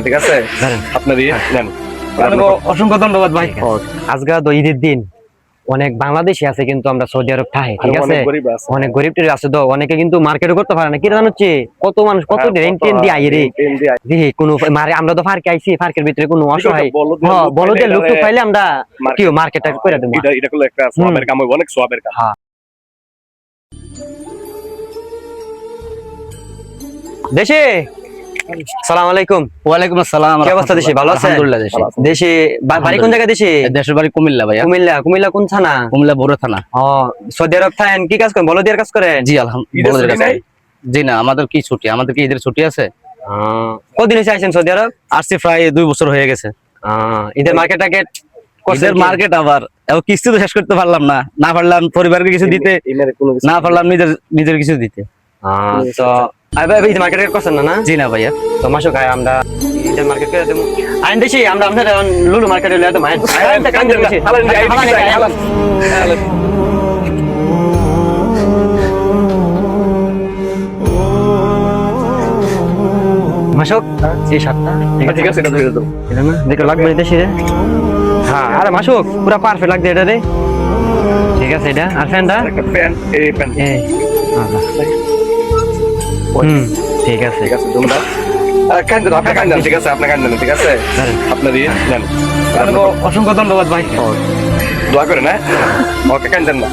ঠিক আছে আপনারই নেন। অসংখ্য ধন্যবাদ ভাই। আজকে তো ঈদের দিন, অনেক বাংলাদেশি আছে কিন্তু আমরা সৌদি আরব থাকি, ঠিক আছে, অনেক গরিব আছে তো, অনেকে কিন্তু মার্কেটও করতে পারে না। কি জানো হচ্ছে কত মানুষ কত রেন্ট দিয়ে আই রে দেখি কোনো আমরা তো ফার্কে আইছি, ফার্কের ভিতরে কোনো অসহায় বলদের লোক তো পাইলে আমরা কি মার্কেটটা করে দেবো। এটা হলো একটা সোয়াবের কাম, অনেক সোয়াবের কাম। দেশে সালাম আলাইকুম। ওয়ালাইকুম আসসালাম। কি অবস্থা দেশে? ভালো আছেন? আলহামদুলিল্লাহ। দেশে বাড়ি কোন জায়গা? দেশে দেশের বাড়ি কুমিল্লা ভাইয়া। কুমিল্লা কোন থানা? কুমিল্লা বড় থানা। সৌদি আরব থাকেন, কি কাজ করেন? বলদিয়ার কাজ করেন? জি আলহামদুলিল্লাহ। জি না, আমাদের কি ছুটি, আমাদের কি ঈদের ছুটি আছে। কতদিন এসে আইছেন সৌদি আরব? আসছি প্রায় 2 বছর হয়ে গেছে। ঈদের মার্কেট ঈদের মার্কেট আবার কিস্তি তো শেষ করতে পারলাম না, না পারলাম পরিবারকে কিছু দিতে, না পারলাম নিজের কিছু দিতে। তো ঈদের মার্কেট করছেন না? জি না ভাইয়া। তো মাসুক আমরা ঈদের মার্কেট করে দেবো। আইন দেশি আমরা আপনার লুলু মার্কেটে লিয়ে দেবো। মাসুক এই শার্টটা ঠিক আছে, এটা ধরে দাও। এটা না দেখো লাগবে দেশি রে। হ্যাঁ আরে মাসুক পুরো পারফেক্ট লাগছে এটা রে। ঠিক আছে এটা আর ফ্যানটা একটা প্যান্ট, এই প্যান্ট। ঠিক আছে ঠিক আছে তোমরা কান্দেন, আপনি কান্দেন, ঠিক আছে আপনি কান্দেন, ঠিক আছে আপনারই নেন। অসংখ্য ধন্যবাদ ভাই। দোয়া করেন, হ্যাঁ ওকে কান্দেন না।